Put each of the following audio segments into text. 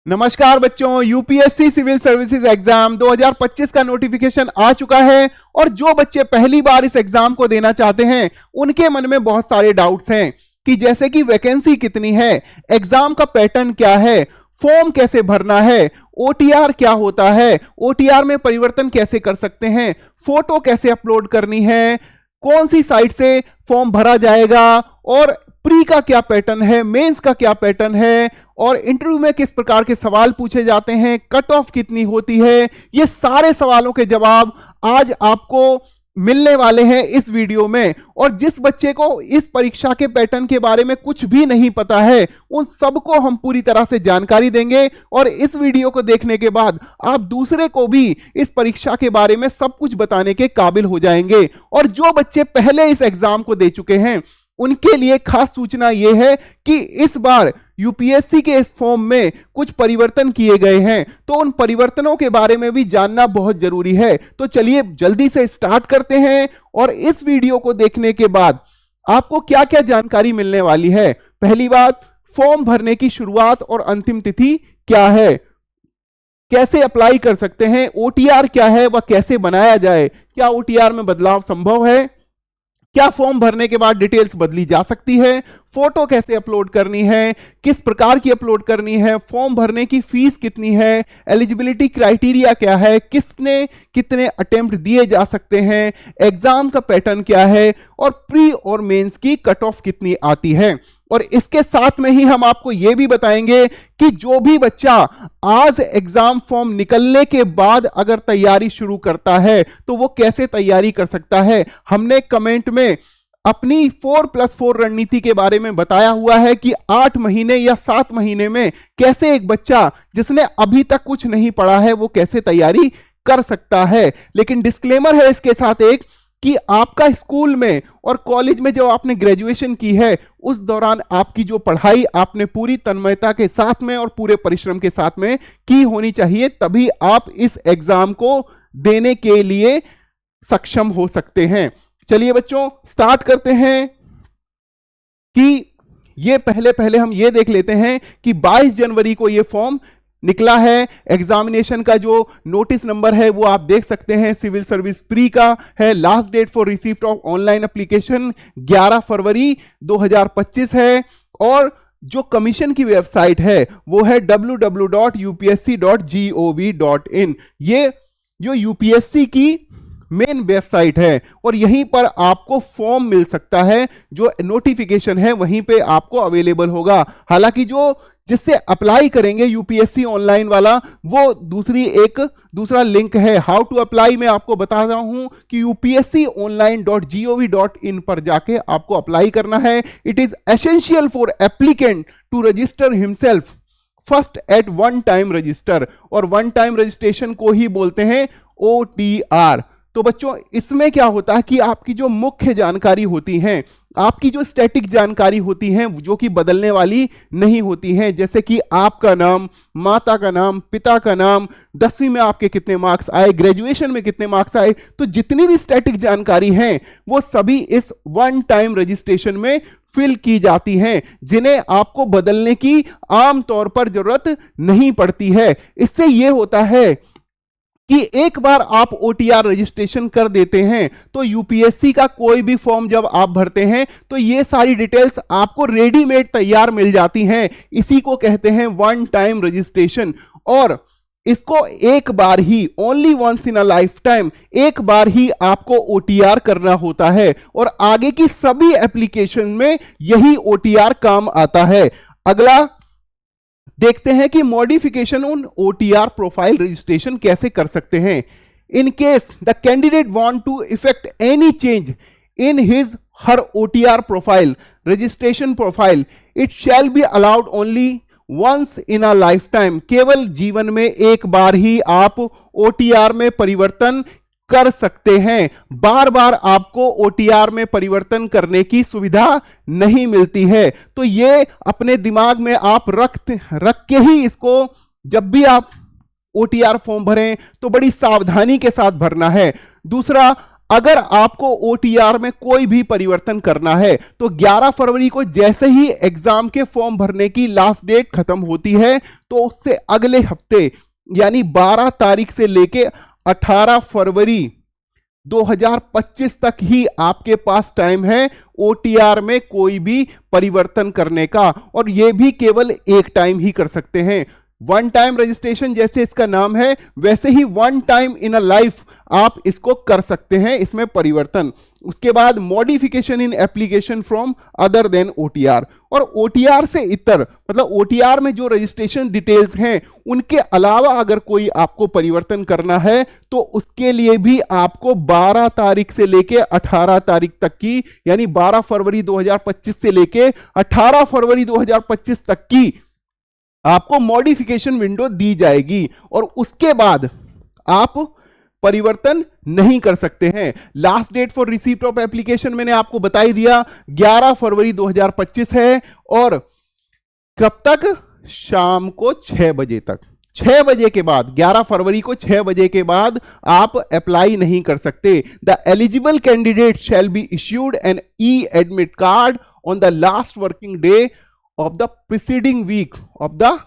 नमस्कार बच्चों, UPSC civil services exam 2025 का नोटिफिकेशन आ चुका है और जो बच्चे पहली बार इस एग्जाम को देना चाहते हैं उनके मन में बहुत सारे डाउट्स हैं कि जैसे कि वैकेंसी कितनी है, एग्जाम का पैटर्न क्या है, फॉर्म कैसे भरना है, ओटीआर क्या होता है, ओटीआर में परिवर्तन कैसे कर सकते हैं, फोटो कैसे अपलोड करनी है, कौन सी साइट से फॉर्म भरा जाएगा और प्री का क्या पैटर्न है, मेंस का क्या पैटर्न है और इंटरव्यू में किस प्रकार के सवाल पूछे जाते हैं, कट ऑफ कितनी होती है, ये सारे सवालों के जवाब आज आपको मिलने वाले हैं इस वीडियो में। और जिस बच्चे को इस परीक्षा के पैटर्न के बारे में कुछ भी नहीं पता है उन सबको हम पूरी तरह से जानकारी देंगे और इस वीडियो को देखने के बाद आप दूसरे को भी इस परीक्षा के बारे में सब कुछ बताने के काबिल हो जाएंगे। और जो बच्चे पहले इस एग्जाम को दे चुके हैं उनके लिए खास सूचना यह है कि इस बार यूपीएससी के इस फॉर्म में कुछ परिवर्तन किए गए हैं, तो उन परिवर्तनों के बारे में भी जानना बहुत जरूरी है। तो चलिए जल्दी से स्टार्ट करते हैं और इस वीडियो को देखने के बाद आपको क्या क्या जानकारी मिलने वाली है। पहली बात, फॉर्म भरने की शुरुआत और अंतिम तिथि क्या है, कैसे अप्लाई कर सकते हैं, ओटीआर क्या है वह कैसे बनाया जाए, क्या ओटीआर में बदलाव संभव है, क्या फॉर्म भरने के बाद डिटेल्स बदली जा सकती है, फोटो कैसे अपलोड करनी है, किस प्रकार की अपलोड करनी है, फॉर्म भरने की फीस कितनी है, एलिजिबिलिटी क्राइटेरिया क्या है, किसने कितने अटेम्प्ट दिए जा सकते हैं, एग्जाम का पैटर्न क्या है और प्री और मेंस की कट ऑफ कितनी आती है। और इसके साथ में ही हम आपको यह भी बताएंगे कि जो भी बच्चा आज एग्जाम फॉर्म निकलने के बाद अगर तैयारी शुरू करता है तो वो कैसे तैयारी कर सकता है। हमने कमेंट में अपनी 4+4 रणनीति के बारे में बताया हुआ है कि 8 महीने या 7 महीने में कैसे एक बच्चा जिसने अभी तक कुछ नहीं पढ़ा है वो कैसे तैयारी कर सकता है। लेकिन डिस्क्लेमर है इसके साथ एक कि आपका स्कूल में और कॉलेज में जो आपने ग्रेजुएशन की है उस दौरान आपकी जो पढ़ाई आपने पूरी तन्मयता के साथ में और पूरे परिश्रम के साथ में की होनी चाहिए, तभी आप इस एग्जाम को देने के लिए सक्षम हो सकते हैं। चलिए बच्चों स्टार्ट करते हैं कि ये पहले हम ये देख लेते हैं कि 22 जनवरी को ये फॉर्म निकला है। एग्जामिनेशन का जो नोटिस नंबर है वो आप देख सकते हैं, सिविल सर्विस प्री का है। Last date for receipt of online application 11 फरवरी 2025 है और जो कमीशन की वेबसाइट है वो है www.upsc.gov.in। ये जो यूपीएससी की मेन वेबसाइट है और यहीं पर आपको फॉर्म मिल सकता है, जो नोटिफिकेशन है वहीं पे आपको अवेलेबल होगा। हालांकि जो जिससे अप्लाई करेंगे यूपीएससी ऑनलाइन वाला वो दूसरा लिंक है। हाउ टू अप्लाई मैं आपको बता रहा हूं कि upsconline.gov.in पर जाके आपको अप्लाई करना है। It is essential for applicant to register himself first at one time register, और वन टाइम रजिस्ट्रेशन को ही बोलते हैं ओटीआर। तो बच्चों इसमें क्या होता है कि आपकी जो मुख्य जानकारी होती है, आपकी जो स्टैटिक जानकारी होती है जो कि बदलने वाली नहीं होती है, जैसे कि आपका नाम, माता का नाम, पिता का नाम, 10वीं में आपके कितने मार्क्स आए, ग्रेजुएशन में कितने मार्क्स आए, तो जितनी भी स्टैटिक जानकारी है वो सभी इस वन टाइम रजिस्ट्रेशन में फिल की जाती हैं, जिन्हें आपको बदलने की आमतौर पर जरूरत नहीं पड़ती है। इससे यह होता है कि एक बार आप ओटीआर रजिस्ट्रेशन कर देते हैं तो यूपीएससी का कोई भी फॉर्म जब आप भरते हैं तो ये सारी डिटेल्स आपको रेडीमेड तैयार मिल जाती हैं। इसी को कहते हैं वन टाइम रजिस्ट्रेशन और इसको एक बार ही, only once in a lifetime, एक बार ही आपको ओटीआर करना होता है और आगे की सभी एप्लीकेशन में यही ओटीआर काम आता है। अगला देखते हैं कि modification on OTR profile registration कैसे कर सकते हैं। In case the candidate want to effect any change in his her OTR profile registration profile, it shall be allowed only once in a lifetime. केवल जीवन में एक बार ही आप ओटीआर में परिवर्तन कर सकते हैं, बार बार आपको ओटीआर में परिवर्तन करने की सुविधा नहीं मिलती है। तो ये अपने दिमाग में आप रख के ही इसको जब भी आप ओटीआर फॉर्म भरें तो बड़ी सावधानी के साथ भरना है। दूसरा, अगर आपको ओटीआर में कोई भी परिवर्तन करना है तो 11 फरवरी को जैसे ही एग्जाम के फॉर्म भरने की लास्ट डेट खत्म होती है तो उससे अगले हफ्ते यानी 12 तारीख से लेके 18 फरवरी 2025 तक ही आपके पास टाइम है ओटीआर में कोई भी परिवर्तन करने का, और यह भी केवल एक टाइम ही कर सकते हैं। वन टाइम रजिस्ट्रेशन जैसे इसका नाम है वैसे ही one time in a life आप इसको कर सकते हैं इसमें परिवर्तन। उसके बाद modification in application from other than OTR, और ओटीआर से इतर मतलब ओटीआर में जो रजिस्ट्रेशन डिटेल्स हैं उनके अलावा अगर कोई आपको परिवर्तन करना है तो उसके लिए भी आपको 12 तारीख से लेके 18 तारीख तक की यानी 12 फरवरी 2025 से लेके 18 फरवरी 2025 तक की आपको मॉडिफिकेशन विंडो दी जाएगी, और उसके बाद आप परिवर्तन नहीं कर सकते हैं। Last date for receipt of application मैंने आपको बता ही दिया 11 फरवरी 2025 है, और कब तक? शाम को 6 बजे तक। 6 बजे के बाद 11 फरवरी को 6 बजे के बाद आप अप्लाई नहीं कर सकते। The eligible candidate shall be issued an e admit card on the last working day of the preceding week of the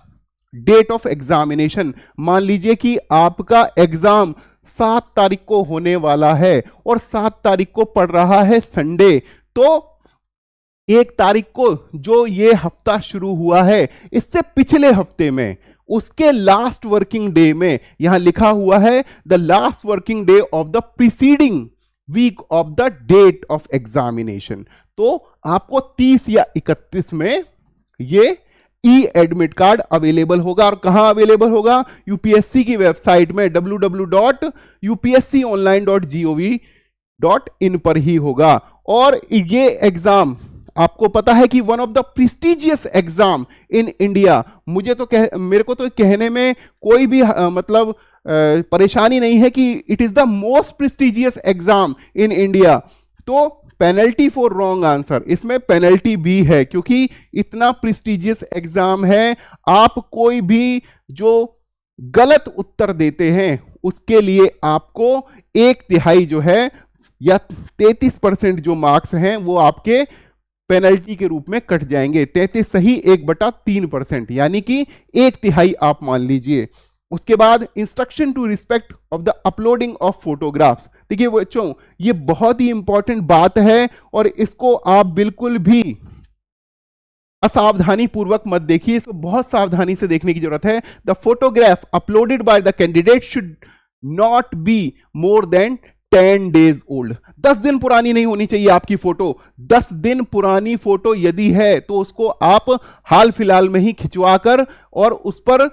date of examination. मान लीजिए कि आपका एग्जाम 7 तारीख को होने वाला है और 7 तारीख को पड़ रहा है संडे, तो 1 तारीख को जो ये हफ्ता शुरू हुआ है इससे पिछले हफ्ते में उसके लास्ट वर्किंग डे में यहां लिखा हुआ है the last working day of the preceding week of the date of examination, तो आपको 30 या 31 में ये ई एडमिट कार्ड अवेलेबल होगा। और कहां अवेलेबल होगा? यूपीएससी की वेबसाइट में www.upsconline.gov.in पर ही होगा। और ये एग्जाम आपको पता है कि one of the prestigious exam in India, मेरे को तो कहने में कोई भी मतलब परेशानी नहीं है कि it is the most prestigious exam in India. तो पेनल्टी फॉर रॉन्ग आंसर, इसमें पेनल्टी भी है क्योंकि इतना प्रेस्टिजियस एग्जाम है। आप कोई भी जो गलत उत्तर देते हैं उसके लिए आपको 1/3 जो है या 33% जो मार्क्स हैं वो आपके पेनल्टी के रूप में कट जाएंगे। 33 सही 1/3% यानी कि 1/3 आप मान लीजिए। उसके बाद instruction to respect of the uploading of photographs. देखिए बच्चों ये बहुत ही इंपॉर्टेंट बात है और इसको आप बिल्कुल भी असावधानी पूर्वक मत देखिए, इसको बहुत सावधानी से देखने की जरूरत है। The photograph uploaded by the candidate should not be more than 10 days old. 10 दिन पुरानी नहीं होनी चाहिए आपकी फोटो। 10 दिन पुरानी फोटो यदि है तो उसको आप हाल फिलहाल में ही खिंचवाकर और उस पर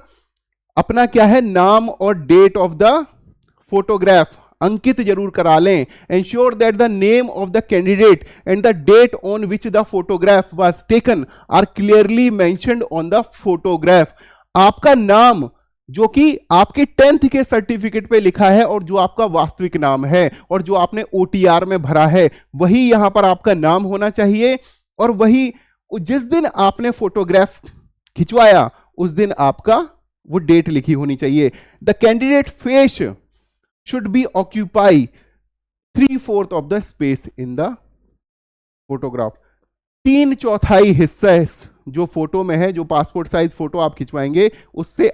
अपना क्या है नाम और डेट ऑफ द फोटोग्राफ अंकित जरूर करा लें। Ensure that the name of the candidate and the date on which the photograph was taken are clearly mentioned on the photograph. आपका नाम जो कि आपके 10th के सर्टिफिकेट पे लिखा है और जो आपका वास्तविक नाम है और जो आपने ओटीआर में भरा है वही यहां पर आपका नाम होना चाहिए, और वही जिस दिन आपने फोटोग्राफ खिंचवाया उस दिन आपका वो डेट लिखी होनी चाहिए। The candidate face should be occupy 3/4 of the space in the photograph. 3/4 हिस्सा जो फोटो में है, जो पासपोर्ट साइज फोटो आप खिंचवाएंगे उसमें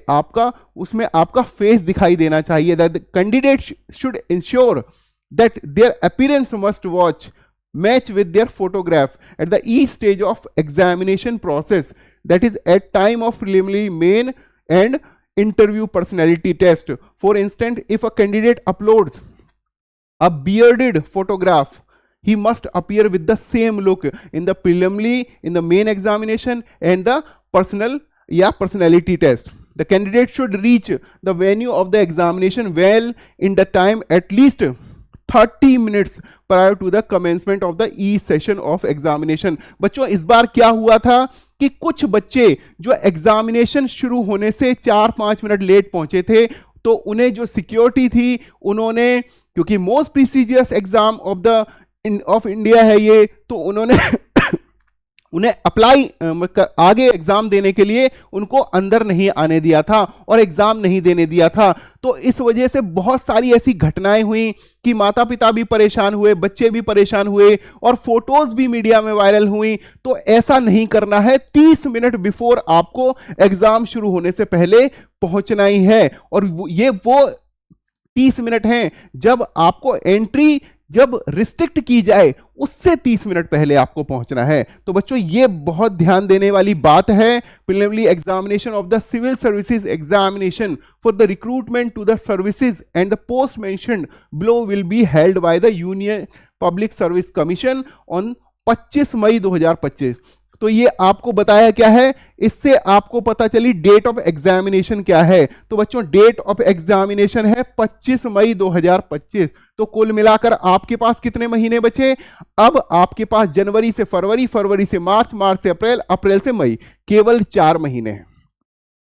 आपका फेस दिखाई देना चाहिए। The candidate should ensure that their appearance must watch match with their photograph at the each stage of examination process, that is at time of preliminary, main and interview personality test. For instance, if a candidate uploads a bearded photograph, he must appear with the same look in the preliminary, in the main examination and the personality test. The candidate should reach the venue of the examination well in the time at least 30 minutes prior to the commencement of the e-session of examination. बच्चों इस बार क्या हुआ था कि कुछ बच्चे जो examination शुरू होने से 4-5 मिनट लेट पहुंचे थे, तो उन्हें जो सिक्योरिटी थी उन्होंने, क्योंकि मोस्ट प्रीसीजियस एग्जाम ऑफ इंडिया है ये, तो उन्होंने उन्हें अप्लाई आगे एग्जाम देने के लिए उनको अंदर नहीं आने दिया था और एग्जाम नहीं देने दिया था। तो इस वजह से बहुत सारी ऐसी घटनाएं हुई कि माता पिता भी परेशान हुए, बच्चे भी परेशान हुए और फोटोज भी मीडिया में वायरल हुई। तो ऐसा नहीं करना है, 30 मिनट बिफोर आपको एग्जाम शुरू होने से पहले पहुंचना ही है। और ये वो 30 मिनट हैं जब आपको एंट्री जब रिस्ट्रिक्ट की जाए उससे 30 मिनट पहले आपको पहुंचना है। तो बच्चों ये बहुत ध्यान देने वाली बात है। Preliminary examination of the civil services examination for the recruitment to the services and the post mentioned below will be held by the union public service commission on 25 May 2025। तो ये आपको बताया क्या है, इससे आपको पता चली डेट ऑफ एग्जामिनेशन क्या है। तो बच्चों डेट ऑफ एग्जामिनेशन है 25 मई 2025। तो कुल मिलाकर आपके पास कितने महीने बचे? अब आपके पास जनवरी से फरवरी, फरवरी से मार्च, मार्च से अप्रैल, अप्रैल से मई, केवल 4 महीने हैं।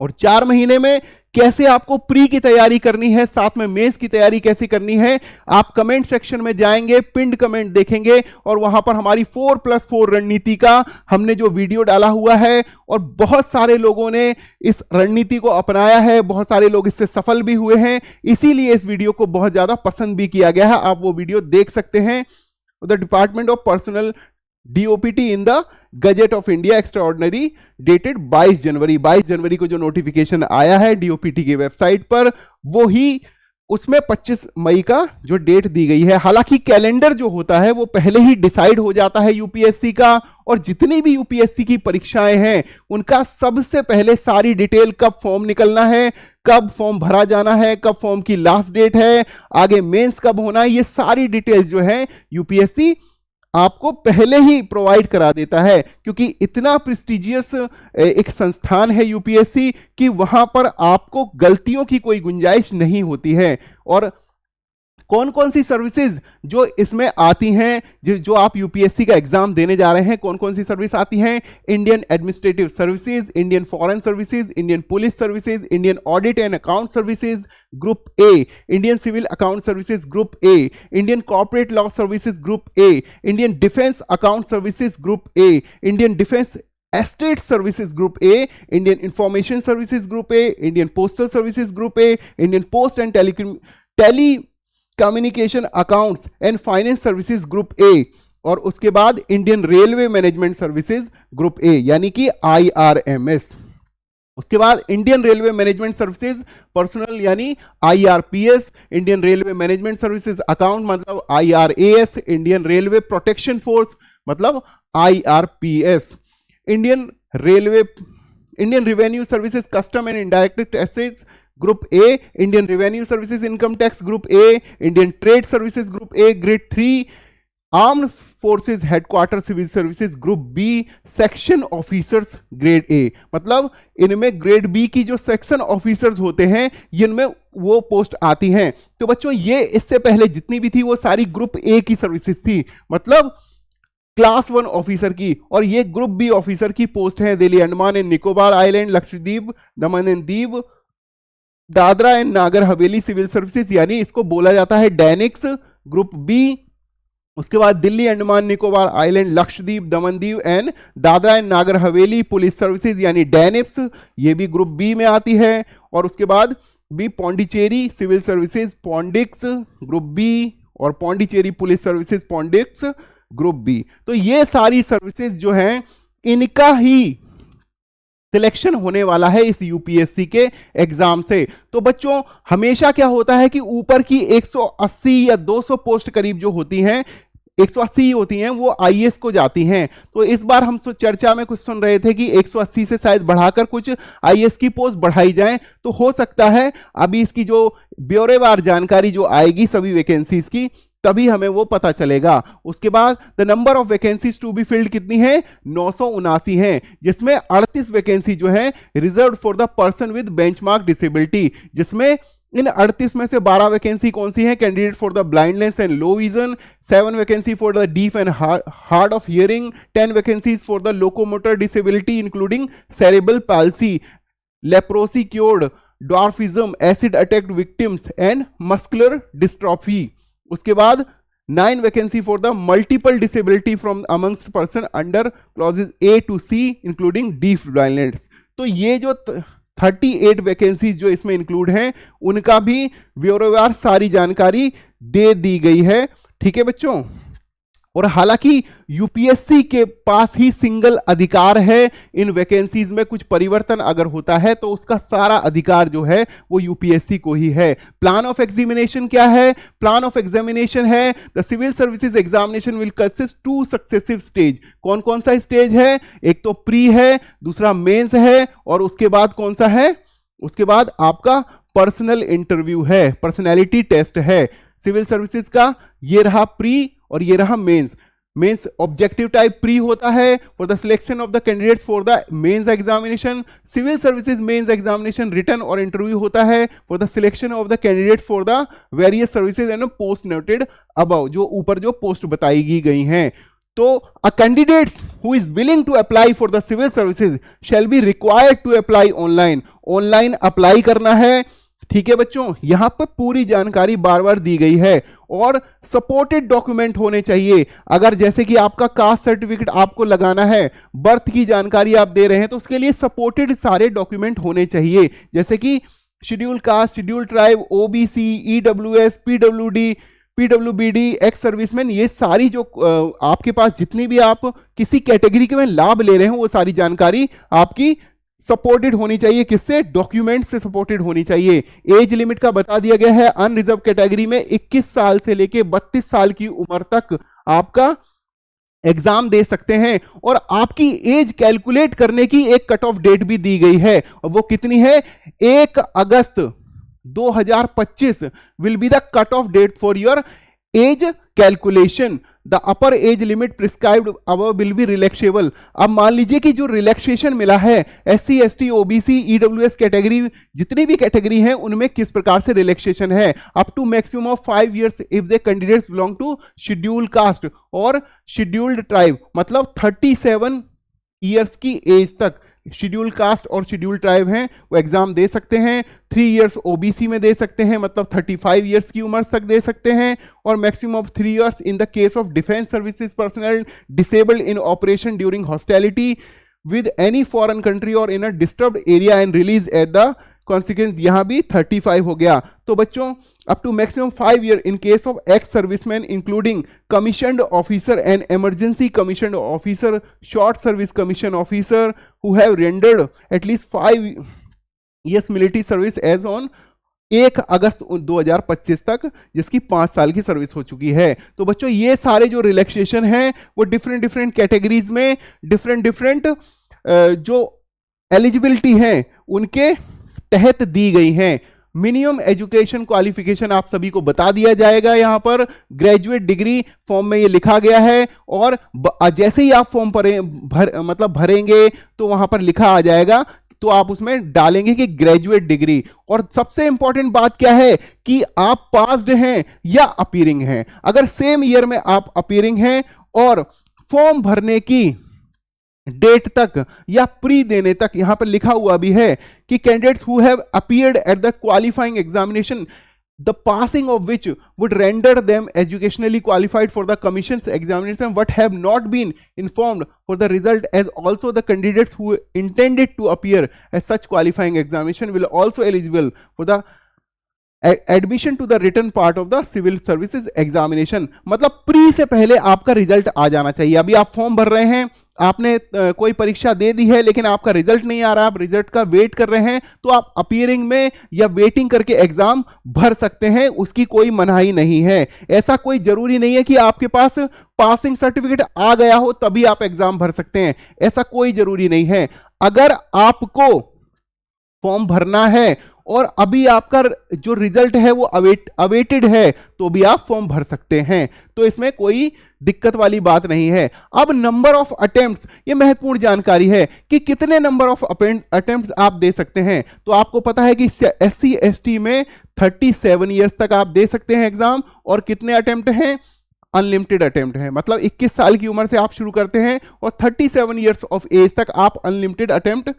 और 4 महीने में कैसे आपको प्री की तैयारी करनी है, साथ में मेंस की तैयारी कैसे करनी है, आप कमेंट सेक्शन में जाएंगे, पिंड कमेंट देखेंगे और वहां पर हमारी 4+4 रणनीति का हमने जो वीडियो डाला हुआ है और बहुत सारे लोगों ने इस रणनीति को अपनाया है, बहुत सारे लोग इससे सफल भी हुए हैं, इसीलिए इस वीडियो को बहुत ज्यादा पसंद भी किया गया है। आप वो वीडियो देख सकते हैं। The department of personnel DOPT in the gazette of India extraordinary dated 22 January. 22 जनवरी को जो नोटिफिकेशन आया है DOPT की वेबसाइट पर, वो ही उसमें 25 मई का जो डेट दी गई है। हालांकि कैलेंडर जो होता है वो पहले ही डिसाइड हो जाता है यूपीएससी का, और जितनी भी यूपीएससी की परीक्षाएं हैं उनका सबसे पहले सारी डिटेल, कब फॉर्म निकलना है, कब फॉर्म भरा जाना है, कब फॉर्म की लास्ट डेट है, आगे मेंस कब होना है, ये सारी डिटेल्स जो है यूपीएससी आपको पहले ही प्रोवाइड करा देता है। क्योंकि इतना प्रेस्टिजियस एक संस्थान है यूपीएससी कि वहां पर आपको गलतियों की कोई गुंजाइश नहीं होती है। और कौन कौन सी सर्विसेज जो इसमें आती हैं, जो आप यूपीएससी का एग्जाम देने जा रहे हैं, कौन कौन सी सर्विस आती हैं? Indian administrative services, Indian foreign services, Indian police services, Indian audit and account services group A, Indian civil account services group A, Indian corporate law services group A, Indian defence account services group A, Indian defence estate services group A, Indian information services group A, Indian postal services group A, Indian post and telecommunication accounts and finance services group A, और उसके बाद Indian railway management services group A यानी कि IRMS। उसके बाद Indian railway management services personnel यानी IRPS, Indian railway management services account मतलब IRAS, Indian railway protection force मतलब IRPS, Indian revenue services custom and indirect taxes group A, Indian revenue services income tax group A, Indian trade services group A, grade 3 armed forces headquarter civil services group B, section officers grade A. मतलब इनमें grade B की जो section officers होते हैं इनमें वो post आती हैं। तो बच्चों ये इससे पहले जितनी भी थी वो सारी ग्रुप ए की सर्विसेज थी, मतलब क्लास 1 ऑफिसर की, और ये ग्रुप बी ऑफिसर की पोस्ट है। Delhi Andaman and Nicobar island, Lakshadweep, Daman and Diu, Dadra and Nagar Haveli civil services यानी इसको बोला जाता है डैनिक्स ग्रुप बी। उसके बाद Delhi Andaman Nicobar island, Lakshadweep, Daman Diu and Dadra and Nagar Haveli police services यानी डैनिप्स, ये भी ग्रुप बी में आती है। और उसके बाद भी Pondicherry civil services PONDICS group B, और Pondicherry police services PONDICS group B. तो ये सारी सर्विसेज जो हैं इनका ही सिलेक्शन होने वाला है इस यूपीएससी के एग्जाम से। तो बच्चों हमेशा क्या होता है कि ऊपर की 180 या 200 पोस्ट करीब जो होती हैं, 180 होती हैं, वो आईएएस को जाती हैं। तो इस बार हम चर्चा में कुछ सुन रहे थे कि 180 से शायद बढ़ाकर कुछ आईएएस की पोस्ट बढ़ाई जाए। तो हो सकता है अभी इसकी जो ब्यौरेवार जानकारी जो आएगी सभी वैकेंसीज की, तभी हमें वो पता चलेगा। उसके बाद the number of vacancies to be filled कितनी है? 979 है, जिसमें 38 वैकेंसी जो है reserve for the person with benchmark disability, जिसमें इन 38 में से 12 वैकेंसी कौन सी है? Candidate for the blindness and low vision, 7 vacancy for the deaf and hard of hearing, 10 vacancies for the locomotor disability including cerebral palsy, leprosy cured, dwarfism, acid attacked victims and muscular dystrophy. उसके बाद 9 vacancy for the multiple disability from amongst person under clauses A to C including deaf blindness. तो ये जो 38 vacancies जो इसमें include हैं उनका भी ब्यूरोवार सारी जानकारी दे दी गई है। ठीक है बच्चों, और हालांकि यूपीएससी के पास ही सिंगल अधिकार है इन वैकेंसीज में कुछ परिवर्तन अगर होता है तो उसका सारा अधिकार जो है वो यूपीएससी को ही है। प्लान ऑफ एग्जामिनेशन क्या है? प्लान ऑफ एग्जामिनेशन है the civil services examination will consist 2 successive stage. कौन कौन सा स्टेज है? एक तो प्री है, दूसरा मेंस है, और उसके बाद कौन सा है? उसके बाद आपका पर्सनल इंटरव्यू है, पर्सनैलिटी टेस्ट है। सिविल सर्विसेज का ये रहा प्री और ये रहा mains. Mains objective type pre होता है for the selection of the candidates for the mains examination. Civil services mains examination written और इंटरव्यू होता है for the selection of the candidates for the various services and post noted above, जो ऊपर जो post बताई गई हैं। तो a candidates who is willing to apply for the civil services shall be required to apply online. Online apply करना है। ठीक है बच्चों, यहां पर पूरी जानकारी बार बार दी गई है और सपोर्टेड डॉक्यूमेंट होने चाहिए। अगर जैसे कि आपका कास्ट सर्टिफिकेट आपको लगाना है, बर्थ की जानकारी आप दे रहे हैं, तो उसके लिए सपोर्टेड सारे डॉक्यूमेंट होने चाहिए, जैसे कि schedule caste, schedule tribe, OBC, EWS, PWD, PWBD, ex serviceman, ये सारी जो आपके पास जितनी भी आप किसी कैटेगरी के में लाभ ले रहे हो वो सारी जानकारी आपकी सपोर्टेड होनी चाहिए। किससे? डॉक्यूमेंट से सपोर्टेड होनी चाहिए। एज लिमिट का बता दिया गया है, अनरिजर्व कैटेगरी में 21 साल से लेके 32 साल की उम्र तक आपका एग्जाम दे सकते हैं, और आपकी एज कैलकुलेट करने की एक कट ऑफ डेट भी दी गई है, और वो कितनी है? 1 August 2025 will be the cut off date for your age calculation. The upper age limit prescribed above will be relaxable. अब मान लीजिए कि जो रिलैक्सेशन मिला है SC, ST, OBC, EWS category, जितनी भी कैटेगरी है उनमें किस प्रकार से रिलैक्सेशन है? Up to maximum of 5 years if they candidates belong to schedule caste और शेड्यूल्ड ट्राइब, मतलब 37 ईयर्स की एज तक शेड्यूल कास्ट और शेड्यूल ट्राइब हैं वो एग्जाम दे सकते हैं। 3 years ओबीसी में दे सकते हैं, मतलब 35 ईयर्स की उम्र तक दे सकते हैं, और maximum of 3 years in the case of defence services personal disabled in operation during hostility with any foreign country और in a disturbed area and release at the consequence. यहां भी 35 हो गया। तो बच्चों up to maximum 5 years in case of ex serviceman including commissioned officer and emergency commissioned officer, short service commission officer who have rendered at least 5 years military service as on 1 August 2025 तक, जिसकी 5 साल की सर्विस हो चुकी है। तो बच्चों ये सारे जो रिलैक्सेशन हैं वो डिफरेंट डिफरेंट कैटेगरीज में डिफरेंट जो एलिजिबिलिटी है उनके तहत दी गई हैं। मिनिमम एजुकेशन क्वालिफिकेशन आप सभी को बता दिया जाएगा। यहां पर ग्रेजुएट डिग्री फॉर्म में ये लिखा गया है, और जैसे ही आप फॉर्म भरेंगे तो वहां पर लिखा आ जाएगा, तो आप उसमें डालेंगे कि ग्रेजुएट डिग्री। और सबसे इंपॉर्टेंट बात क्या है कि आप पास्ड हैं या अपीयरिंग हैं। अगर सेम ईयर में आप अपीयरिंग हैं और फॉर्म भरने की डेट तक या प्री देने तक, यहां पर लिखा हुआ भी है कि candidates who have appeared at the qualifying examination the passing of which would render them educationally qualified for the commission's examination but have not been informed for the result, as also the candidates who intended to appear at such qualifying examination will also eligible for the admission to the written part of the civil services examination. मतलब pre से पहले आपका result आ जाना चाहिए। अभी आप form भर रहे हैं, आपने कोई परीक्षा दे दी है लेकिन आपका रिजल्ट नहीं आ रहा, आप रिजल्ट का वेट कर रहे हैं, तो आप अपीयरिंग में या वेटिंग करके एग्जाम भर सकते हैं, उसकी कोई मनाही नहीं है। ऐसा कोई जरूरी नहीं है कि आपके पास पासिंग सर्टिफिकेट आ गया हो तभी आप एग्जाम भर सकते हैं, ऐसा कोई जरूरी नहीं है। अगर आपको फॉर्म भरना है और अभी आपका जो रिजल्ट है वो अवेटेड है तो भी आप फॉर्म भर सकते हैं, तो इसमें कोई दिक्कत वाली बात नहीं है। अब नंबर ऑफ अटेम्प्ट्स, ये महत्वपूर्ण जानकारी है कि कितने नंबर ऑफ अटेम्प्ट्स आप दे सकते हैं। तो आपको पता है कि एससी एसटी में 37 ईयर्स तक आप दे सकते हैं एग्जाम, और कितने अटेम्प्ट हैं? अनलिमिटेड अटेम्प्ट है। मतलब 21 साल की उम्र से आप शुरू करते हैं और 37 ईयर्स ऑफ एज तक आप अनलिमिटेड अटेम्प्ट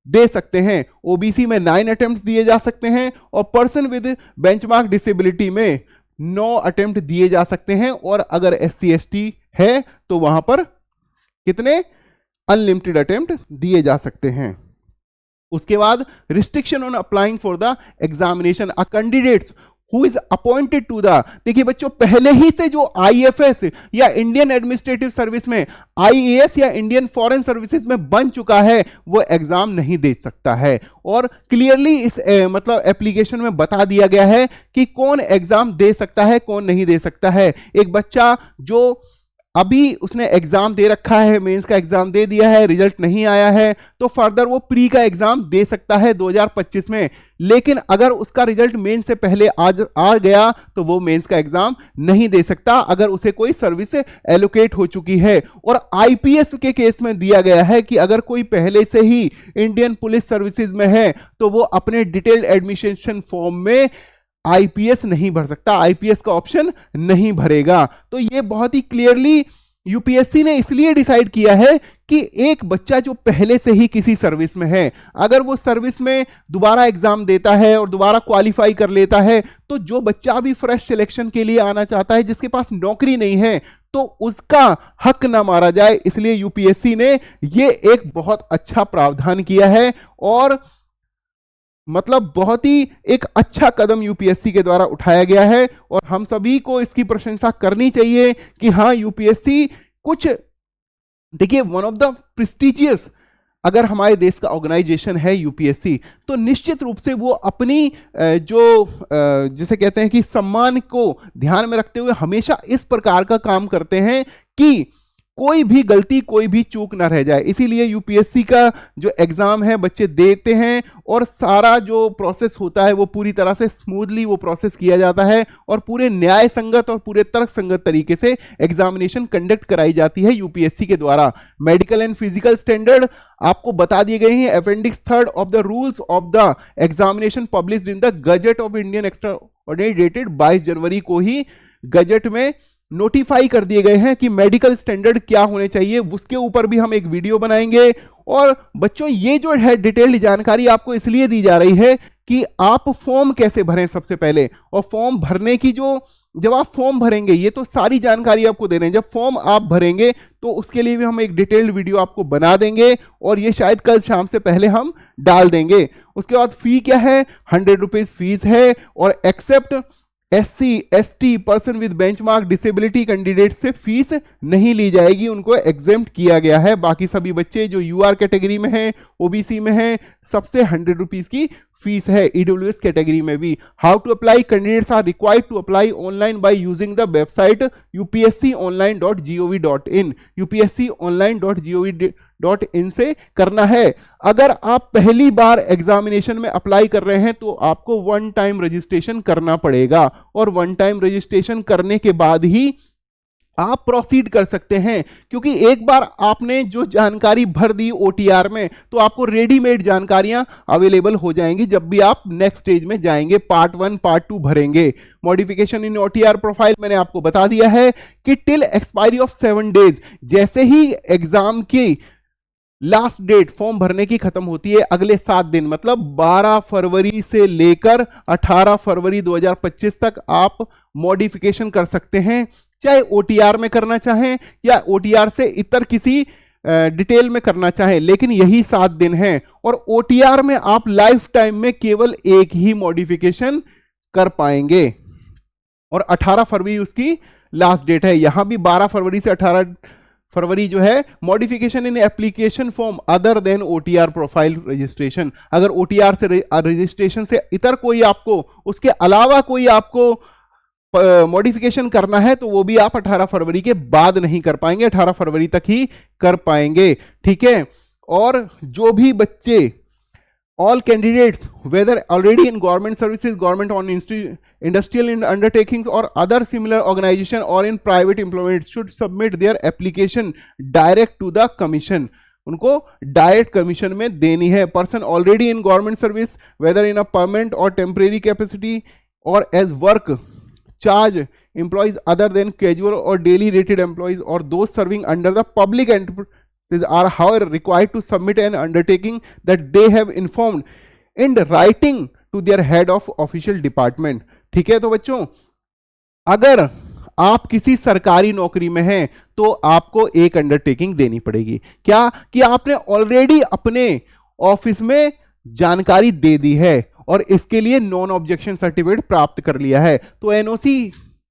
दे सकते हैं। ओबीसी में 9 अटेम्प्ट्स दिए जा सकते हैं, और पर्सन विद बेंचमार्क डिसेबिलिटी में 9 अटेम्प्ट दिए जा सकते हैं, और अगर SC ST है तो वहां पर कितने, अनलिमिटेड अटेम्प्ट दिए जा सकते हैं। उसके बाद restriction on applying for the examination, a candidates who is appointed to the, देखिए बच्चों पहले ही से जो IFS या इंडियन एडमिनिस्ट्रेटिव सर्विस में, IAS या इंडियन फॉरेन सर्विसेज में बन चुका है, वो एग्जाम नहीं दे सकता है। और क्लियरली इस मतलब एप्लीकेशन में बता दिया गया है कि कौन एग्जाम दे सकता है, कौन नहीं दे सकता है। एक बच्चा जो अभी उसने एग्जाम दे रखा है, मेंस का एग्जाम दे दिया है, रिजल्ट नहीं आया है, तो फर्दर वो प्री का एग्जाम दे सकता है 2025 में। लेकिन अगर उसका रिजल्ट मेंस से पहले आ गया तो वो मेंस का एग्जाम नहीं दे सकता, अगर उसे कोई सर्विस एलोकेट हो चुकी है। और IPS के केस में दिया गया है कि अगर कोई पहले से ही इंडियन पुलिस सर्विसेज में है तो वो अपने डिटेल्ड एडमिशन फॉर्म में IPS नहीं भर सकता, IPS का ऑप्शन नहीं भरेगा। तो ये बहुत ही क्लियरली UPSC ने इसलिए डिसाइड किया है कि एक बच्चा जो पहले से ही किसी सर्विस में है, अगर वो सर्विस में दोबारा एग्जाम देता है और दोबारा क्वालिफाई कर लेता है, तो जो बच्चा अभी फ्रेश सिलेक्शन के लिए आना चाहता है, जिसके पास नौकरी नहीं है, तो उसका हक ना मारा जाए, इसलिए UPSC ने ये एक बहुत अच्छा प्रावधान किया है। और मतलब बहुत ही एक अच्छा कदम UPSC के द्वारा उठाया गया है, और हम सभी को इसकी प्रशंसा करनी चाहिए कि हाँ UPSC कुछ, देखिए वन ऑफ द प्रेस्टिजियस अगर हमारे देश का ऑर्गेनाइजेशन है UPSC, तो निश्चित रूप से वो अपनी जो जिसे कहते हैं कि सम्मान को ध्यान में रखते हुए हमेशा इस प्रकार का काम करते हैं कि कोई भी गलती, कोई भी चूक ना रह जाए। इसीलिए UPSC का जो एग्जाम है बच्चे देते हैं, और सारा जो प्रोसेस होता है वो पूरी तरह से स्मूथली वो प्रोसेस किया जाता है, और पूरे न्याय संगत और पूरे तर्क संगत तरीके से एग्जामिनेशन कंडक्ट कराई जाती है UPSC के द्वारा। मेडिकल एंड फिजिकल स्टैंडर्ड आपको बता दिए गए हैं, appendix 3 of the rules of the examination published in the gazette of Indian extraordinary dated 22 जनवरी को ही गजट में नोटिफाई कर दिए गए हैं कि मेडिकल स्टैंडर्ड क्या होने चाहिए। उसके ऊपर भी हम एक वीडियो बनाएंगे। और बच्चों ये जो है डिटेल्ड जानकारी आपको इसलिए दी जा रही है कि आप फॉर्म कैसे भरें सबसे पहले, और फॉर्म भरने की जब आप फॉर्म भरेंगे, ये तो सारी जानकारी आपको दे रहे हैं, जब फॉर्म आप भरेंगे तो उसके लिए भी हम एक डिटेल्ड वीडियो आपको बना देंगे, और ये शायद कल शाम से पहले हम डाल देंगे। उसके बाद फी क्या है, 100 रुपीज फीस है, और except SC ST person with benchmark disability candidate से फीस नहीं ली जाएगी, उनको एग्जेम्प्ट किया गया है। बाकी सभी बच्चे जो UR कैटेगरी में हैं, OBC में हैं, सबसे 100 रुपीज की फीस है। EWS कैटेगरी में भी। How to apply, candidates are required to apply online by using the website upsconline.gov.in, upsconline.gov.in से करना है। अगर आप पहली बार एग्जामिनेशन में अप्लाई कर रहे हैं तो आपको 1 टाइम रजिस्ट्रेशन करना पड़ेगा, और 1 टाइम रजिस्ट्रेशन करने के बाद ही आप प्रोसीड कर सकते हैं, क्योंकि एक बार आपने जो जानकारी भर दी OTR में, तो आपको रेडीमेड जानकारियां अवेलेबल हो जाएंगी जब भी आप नेक्स्ट स्टेज में जाएंगे, पार्ट 1 पार्ट 2 भरेंगे। मॉडिफिकेशन इन OTR प्रोफाइल मैंने आपको बता दिया है कि टिल एक्सपायरी ऑफ 7 डेज, जैसे ही एग्जाम की लास्ट डेट फॉर्म भरने की खत्म होती है, अगले 7 दिन मतलब 12 फरवरी से लेकर 18 फरवरी 2025 तक आप मॉडिफिकेशन कर सकते हैं, चाहे OTR में करना चाहें या OTR से इतर किसी डिटेल में करना चाहें, लेकिन यही 7 दिन हैं। और OTR में आप लाइफ टाइम में केवल एक ही मॉडिफिकेशन कर पाएंगे, और 18 फरवरी उसकी लास्ट डेट है। यहां भी 12 फरवरी से 18 फरवरी जो है modification in application form other than OTR profile registration. अगर OTR से रजिस्ट्रेशन से इतर कोई आपको, उसके अलावा कोई आपको मॉडिफिकेशन करना है, तो वो भी आप 18 फरवरी के बाद नहीं कर पाएंगे, 18 फरवरी तक ही कर पाएंगे। ठीक है। और जो भी बच्चे, all candidates whether already in government services, government on industrial undertakings or other similar organization or in private employment should submit their application direct to the commission, उनको डायरेक्ट कमीशन में देनी है। Person already in government service whether in a permanent or temporary capacity or as work charge employees other than casual or daily rated employees or those serving under the public enterprise are however required to submit an undertaking that they have informed in writing to their head of official department। ठीक है। तो बच्चों अगर आप किसी सरकारी नौकरी में हैं तो आपको एक अंडरटेकिंग देनी पड़ेगी, क्या कि आपने ऑलरेडी अपने ऑफिस में जानकारी दे दी है और इसके लिए नॉन ऑब्जेक्शन सर्टिफिकेट प्राप्त कर लिया है। तो एनओसी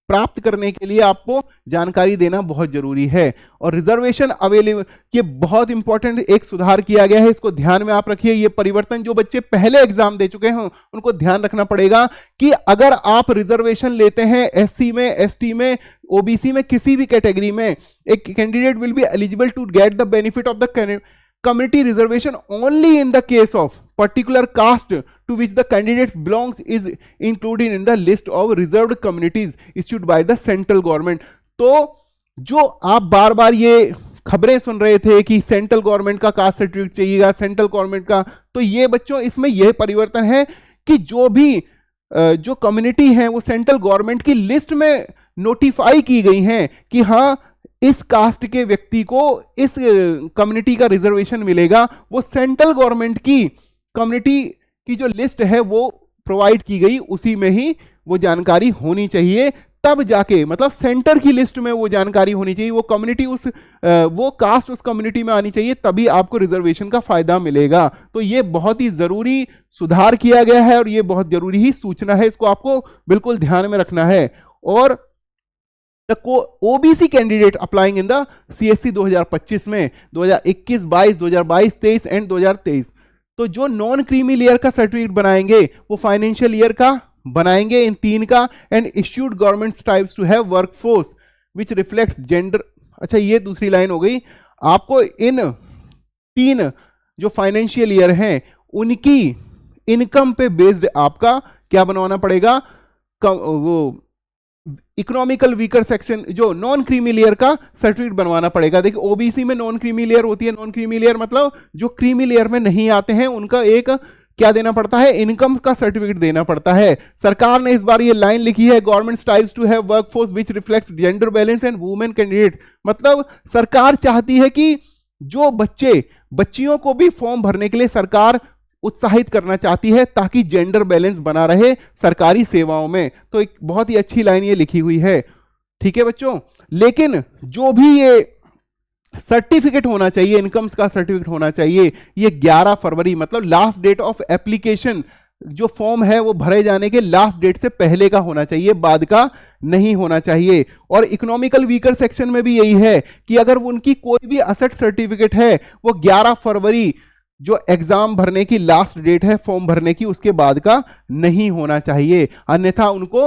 प्राप्त करने के लिए आपको जानकारी देना बहुत जरूरी है। और रिजर्वेशन अवेलेबल, ये बहुत इंपॉर्टेंट एक सुधार किया गया है, इसको ध्यान में आप रखिए। ये परिवर्तन जो बच्चे पहले एग्जाम दे चुके हैं उनको ध्यान रखना पड़ेगा कि अगर आप रिजर्वेशन लेते हैं एससी में, एसटी में, ओबीसी में, किसी भी कैटेगरी में, एक candidate will be eligible to get the benefit of the community reservation only in the case of particular caste to which the candidates belongs is included in the list of reserved communities issued by the central government। तो जो आप बार बार ये खबरें सुन रहे थे कि central government का caste certificate चाहिएगा, सेंट्रल गवर्नमेंट का, तो ये बच्चों इसमें यह परिवर्तन है कि जो भी जो कम्युनिटी है वो सेंट्रल गवर्नमेंट की लिस्ट में नोटिफाई की गई हैं कि हाँ इस कास्ट के व्यक्ति को इस कम्युनिटी का रिजर्वेशन मिलेगा, वो सेंट्रल गवर्नमेंट की कम्युनिटी की जो लिस्ट है वो प्रोवाइड की गई, उसी में ही वो जानकारी होनी चाहिए, तब जाके, मतलब सेंटर की लिस्ट में वो जानकारी होनी चाहिए, वो कम्युनिटी वो कास्ट उस कम्युनिटी में आनी चाहिए, तभी आपको रिजर्वेशन का फायदा मिलेगा। तो ये बहुत ही जरूरी सुधार किया गया है और ये बहुत जरूरी ही सूचना है, इसको आपको बिल्कुल ध्यान में रखना है। और OBC candidate applying in the CSC 2025 में 2021, 22, 2022, 23 एंड 2023, तो जो नॉन क्रीमी लेयर का सर्टिफिकेट बनाएंगे वो फाइनेंशियल ईयर का बनाएंगे, इन 3 का, and issued government strives to have workforce which reflects gender. अच्छा, ये दूसरी लाइन हो गई। आपको इन 3 जो फाइनेंशियल ईयर हैं उनकी इनकम पे बेस्ड आपका क्या बनवाना पड़ेगा, वो इकोनॉमिकल वीकर सेक्शन जो नॉन क्रीमी लेयर का सर्टिफिकेट बनवाना पड़ेगा। देखिए ओबीसी में नॉन क्रीमी लेयर होती है, नॉन क्रीमी लेयर मतलब जो क्रीमी लेयर में नहीं आते हैं उनका एक क्या देना पड़ता है, इनकम का सर्टिफिकेट देना पड़ता है। सरकार ने इस बार ये लाइन लिखी है, government strives to have workforce which reflects gender balance and women candidate, मतलब सरकार चाहती है कि जो बच्चियों को भी फॉर्म भरने के लिए सरकार उत्साहित करना चाहती है ताकि जेंडर बैलेंस बना रहे सरकारी सेवाओं में। तो एक बहुत ही अच्छी लाइन ये लिखी हुई है, ठीक है बच्चों। लेकिन जो भी ये सर्टिफिकेट होना चाहिए, इनकम्स का सर्टिफिकेट होना चाहिए, ये 11 फरवरी मतलब लास्ट डेट ऑफ एप्लीकेशन, जो फॉर्म है वो भरे जाने के लास्ट डेट से पहले का होना चाहिए, बाद का नहीं होना चाहिए। और इकोनॉमिकल वीकर सेक्शन में भी यही है कि अगर उनकी कोई भी असेट सर्टिफिकेट है वो 11 फरवरी जो एग्जाम भरने की लास्ट डेट है फॉर्म भरने की, उसके बाद का नहीं होना चाहिए, अन्यथा उनको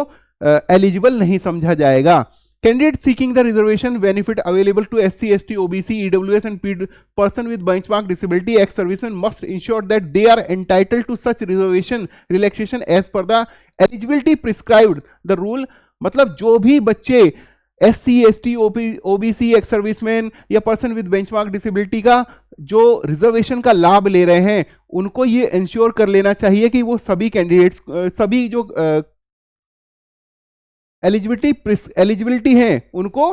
एलिजिबल नहीं समझा जाएगा। Candidate seeking the reservation benefit available to SC, ST, OBC, EWS and person with benchmark disability ex serviceman must ensure that they are entitled to such reservation relaxation as per the eligibility prescribed the rule, मतलब जो भी बच्चे SC, ST, OBC, ex serviceman या person with benchmark disability का जो reservation का लाभ ले रहे हैं उनको ये इंश्योर कर लेना चाहिए कि वो सभी कैंडिडेट्स, सभी जो एलिजिबिलिटी हैं उनको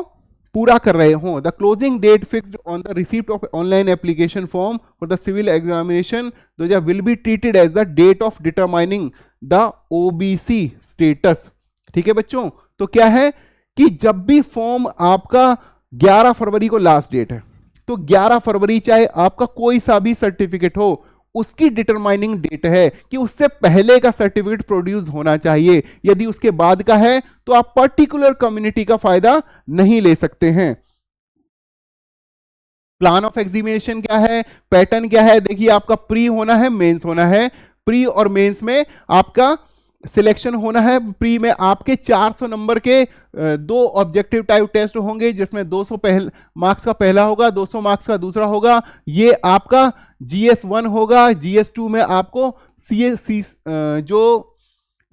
पूरा कर रहे हों। The closing date fixed on the receipt of online application form for the civil examination will be treated as the date of determining the OBC status. ठीक है बच्चों, तो क्या है कि जब भी फॉर्म आपका 11 फरवरी को लास्ट डेट है, तो 11 फरवरी चाहे आपका कोई सा भी सर्टिफिकेट हो, उसकी डिटरमाइनिंग डेट है कि उससे पहले का सर्टिफिकेट प्रोड्यूस होना चाहिए। यदि उसके बाद का है तो आप पर्टिकुलर कम्युनिटी का फायदा नहीं ले सकते हैं। प्लान ऑफ एग्जामिनेशन क्या है, पैटर्न क्या है, देखिए आपका प्री होना है, मेंस होना है। प्री और मेंस में आपका सिलेक्शन होना है। प्री में आपके 400 नंबर के 2 ऑब्जेक्टिव टाइप टेस्ट होंगे, जिसमें 200 मार्क्स का पहला होगा, 200 मार्क्स का दूसरा होगा। ये आपका GS1 होगा। GS2 में आपको जो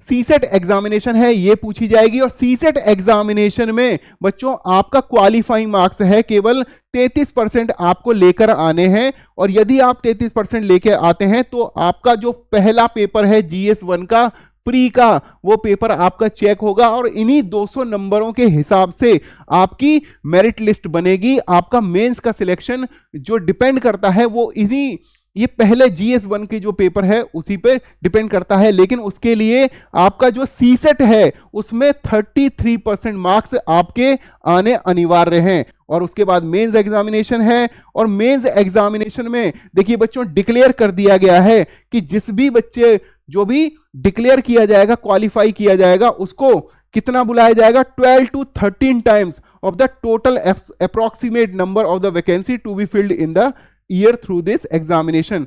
सीसेट एग्जामिनेशन है ये पूछी जाएगी। और सीसेट एग्जामिनेशन में बच्चों आपका क्वालिफाइंग मार्क्स है केवल 33% आपको लेकर आने हैं। और यदि आप 33% लेकर आते हैं तो आपका जो पहला पेपर है GS1 का प्री का, वो पेपर आपका चेक होगा और इन्हीं 200 नंबरों के हिसाब से आपकी मेरिट लिस्ट बनेगी। आपका मेंस का सिलेक्शन जो डिपेंड करता है वो इन्हीं ये पहले GS1 के जो पेपर है उसी पे डिपेंड करता है, लेकिन उसके लिए आपका जो सीसेट है उसमें 33% मार्क्स आपके आने अनिवार्य हैं। और उसके बाद मेंस एग्जामिनेशन है, और मेंस एग्जामिनेशन में देखिए बच्चों डिक्लेयर कर दिया गया है कि जिस भी बच्चे जो भी डिक्लेयर किया जाएगा, क्वालिफाई किया जाएगा, उसको कितना बुलाया जाएगा, 12 to 13 times of the total approximate number of the vacancy to be filled in the year through this examination.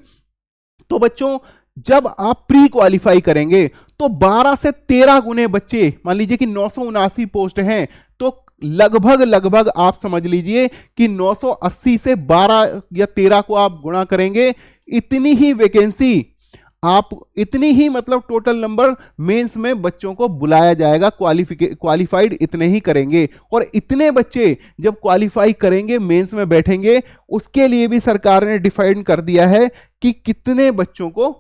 तो बच्चों जब आप प्री क्वालिफाई करेंगे तो 12 से 13 गुने बच्चे, मान लीजिए कि 979 पोस्ट हैं, तो लगभग आप समझ लीजिए कि 980 से 12 या 13 को आप गुणा करेंगे, इतनी ही वैकेंसी आप, इतनी ही मतलब टोटल नंबर मेंस में बच्चों को बुलाया जाएगा, क्वालिफाइड इतने ही करेंगे। और इतने बच्चे जब क्वालिफाई करेंगे, मेंस में बैठेंगे, उसके लिए भी सरकार ने डिफाइन कर दिया है कि कितने बच्चों को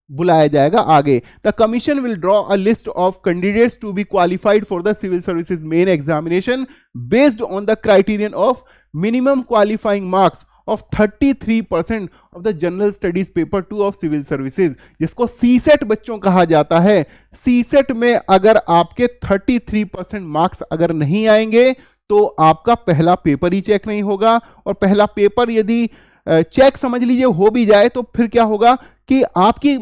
बुलाया जाएगा आगे। The commission will draw a list of candidates to be qualified for the civil services main examination based on the criterion of minimum qualifying marks of 33% of the general studies paper 2 of civil services, जिसको CSAT बच्चों कहा जाता है। CSAT में अगर आपके 33% marks अगर नहीं आएंगे तो आपका पहला पेपर ही चेक नहीं होगा, और पहला पेपर यदि चेक समझ लीजिए हो भी जाए तो फिर क्या होगा कि आपकी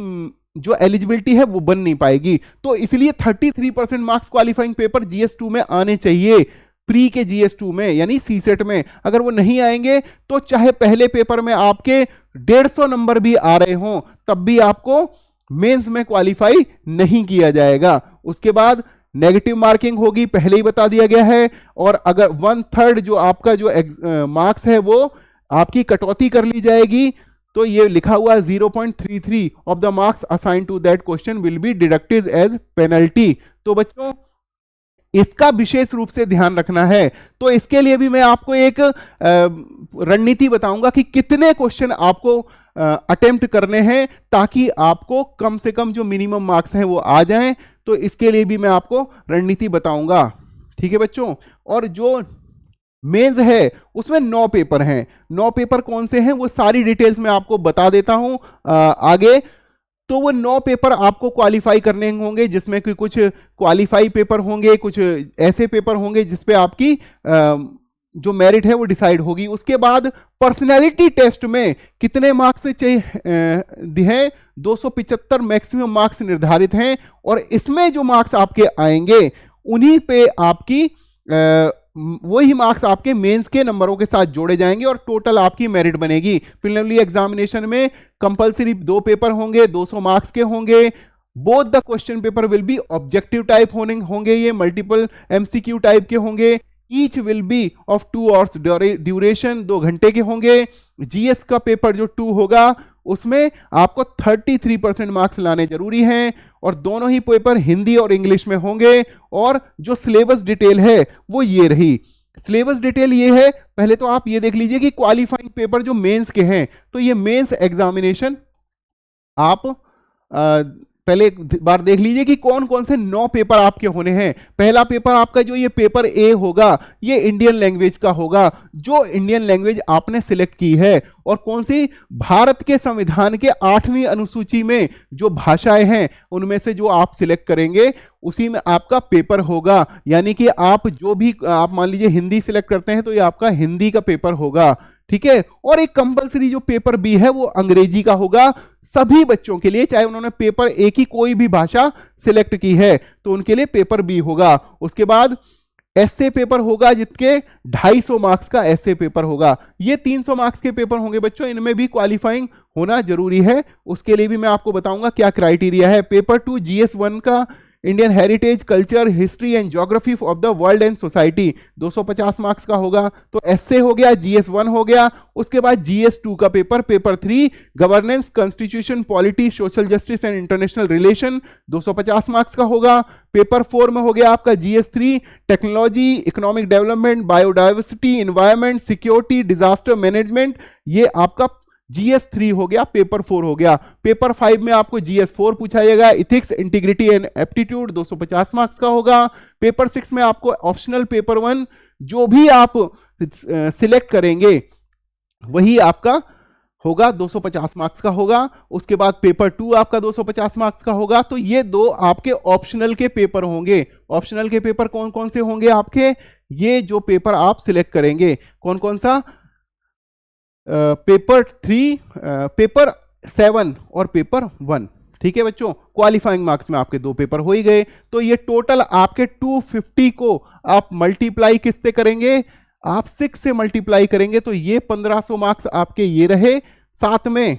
जो एलिजिबिलिटी है वो बन नहीं पाएगी। तो इसलिए 33% मार्क्स क्वालिफाइंग पेपर GS2 में आने चाहिए, प्री के GS2 में यानी सीसेट में। अगर वो नहीं आएंगे तो चाहे पहले पेपर में आपके 150 नंबर भी आ रहे हों, तब भी आपको मेंस में क्वालिफाई नहीं किया जाएगा। उसके बाद नेगेटिव मार्किंग होगी, पहले ही बता दिया गया है, और अगर 1/3 जो आपका जो मार्क्स है वो आपकी कटौती कर ली जाएगी, तो ये लिखा हुआ है 0.33 of the marks assign to that question will be deducted as penalty. तो बच्चों इसका विशेष रूप से ध्यान रखना है। तो इसके लिए भी मैं आपको एक रणनीति बताऊंगा कि कितने क्वेश्चन आपको अटेम्प्ट करने हैं ताकि आपको कम से कम जो मिनिमम मार्क्स हैं वो आ जाएं। तो इसके लिए भी मैं आपको रणनीति बताऊंगा, ठीक है बच्चों। और जो मेंस है उसमें 9 पेपर हैं। 9 पेपर कौन से हैं वो सारी डिटेल्स मैं आपको बता देता हूं आगे। तो वो 9 पेपर आपको क्वालिफाई करने होंगे, जिसमें कि कुछ क्वालिफाई पेपर होंगे, कुछ ऐसे पेपर होंगे जिसपे आपकी जो मेरिट है वो डिसाइड होगी। उसके बाद पर्सनैलिटी टेस्ट में कितने मार्क्स चाहिए हैं, 275 मैक्सिमम मार्क्स निर्धारित हैं, और इसमें जो मार्क्स आपके आएंगे उन्हीं पे आपकी वही मार्क्स आपके मेंस के नंबरों के साथ जोड़े जाएंगे और टोटल आपकी मेरिट बनेगी। प्रिलिमिनरी एग्जामिनेशन में कंपलसरी 2 पेपर होंगे, 200 मार्क्स के होंगे। Both the question paper will be objective type होंगे, ये मल्टीपल MCQ टाइप के होंगे। Each will be of 2 hours duration, 2 घंटे के होंगे। GS का पेपर जो 2 होगा उसमें आपको 33% मार्क्स लाने जरूरी हैं, और दोनों ही पेपर हिंदी और इंग्लिश में होंगे। और जो सिलेबस डिटेल है वो ये रही। सिलेबस डिटेल ये है, पहले तो आप ये देख लीजिए कि क्वालिफाइंग पेपर जो मेंस के हैं, तो ये मेंस एग्जामिनेशन आप पहले एक बार देख लीजिए कि कौन कौन से 9 पेपर आपके होने हैं। पहला पेपर आपका जो ये पेपर A होगा, ये इंडियन लैंग्वेज का होगा, जो इंडियन लैंग्वेज आपने सिलेक्ट की है, और कौन सी भारत के संविधान के 8वीं अनुसूची में जो भाषाएं हैं उनमें से जो आप सिलेक्ट करेंगे उसी में आपका पेपर होगा। यानी कि आप जो भी आप मान लीजिए हिंदी सिलेक्ट करते हैं तो ये आपका हिंदी का पेपर होगा, ठीक है। और एक कंपलसरी जो पेपर B है वो अंग्रेजी का होगा सभी बच्चों के लिए, चाहे उन्होंने पेपर A की कोई भी भाषा सिलेक्ट की है तो उनके लिए पेपर B होगा। उसके बाद ऐसे पेपर होगा जिसके 250 मार्क्स का ऐसे पेपर होगा। ये 300 मार्क्स के पेपर होंगे बच्चों, इनमें भी क्वालिफाइंग होना जरूरी है। उसके लिए भी मैं आपको बताऊंगा क्या क्राइटेरिया है। पेपर 2 GS1 का Indian heritage, culture, history and geography of the world and society 250 marks का होगा। तो ऐसे हो गया, GS1 हो गया। उसके बाद GS2 का paper 3 governance, constitution, polity, social justice and international relation 250 marks का होगा। पेपर 4 में हो गया आपका GS3 technology, economic development, biodiversity, environment, security, disaster management, ये आपका GS3 हो गया, पेपर 4 हो गया। पेपर 5 में आपको GS4 पूछा जाएगा, ethics, integrity and aptitude 250 marks का होगा। पेपर 6 में आपको ऑप्शनल पेपर 1 जो भी आप सिलेक्ट करेंगे वही आपका होगा 250 मार्क्स का होगा। उसके बाद पेपर 2 आपका 250 मार्क्स का होगा। तो ये दो आपके ऑप्शनल के पेपर होंगे। ऑप्शनल के पेपर कौन कौन से होंगे आपके, ये जो पेपर आप सिलेक्ट करेंगे, कौन कौन सा, पेपर 3, पेपर 7 और पेपर 1। ठीक है बच्चों, क्वालिफाइंग मार्क्स में आपके दो पेपर हो ही गए। तो ये टोटल आपके 250 को आप मल्टीप्लाई किससे करेंगे, आप 6 से मल्टीप्लाई करेंगे, तो ये 1500 मार्क्स आपके ये रहे। साथ में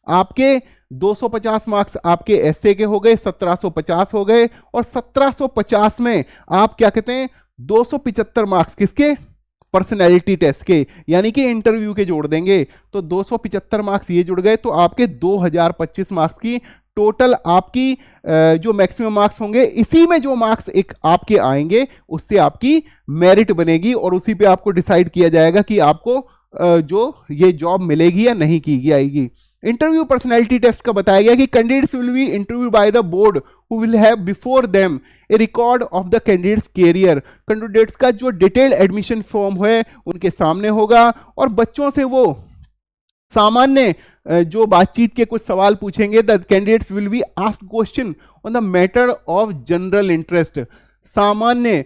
आपके 250 मार्क्स आपके एसए के हो गए, 1750 हो गए। और 1750 में आप क्या कहते हैं 275 मार्क्स किसके, पर्सनैलिटी टेस्ट के, यानी कि इंटरव्यू के जोड़ देंगे। तो 275 मार्क्स ये जुड़ गए, तो आपके 2025 मार्क्स की टोटल आपकी जो मैक्सिमम मार्क्स होंगे, इसी में जो मार्क्स एक आपके आएंगे उससे आपकी मेरिट बनेगी और उसी पे आपको डिसाइड किया जाएगा कि आपको जो ये जॉब मिलेगी या नहीं की जाएगी। इंटरव्यू पर्सनैलिटी टेस्ट का बताया गया कि candidates will be interview by the board who will have before them a record of the candidates career. Candidates का जो डिटेल्ड एडमिशन फॉर्म है उनके सामने होगा और बच्चों से वो सामान्य जो बातचीत के कुछ सवाल पूछेंगे। The candidates will be asked question on the matter of general interest. सामान्य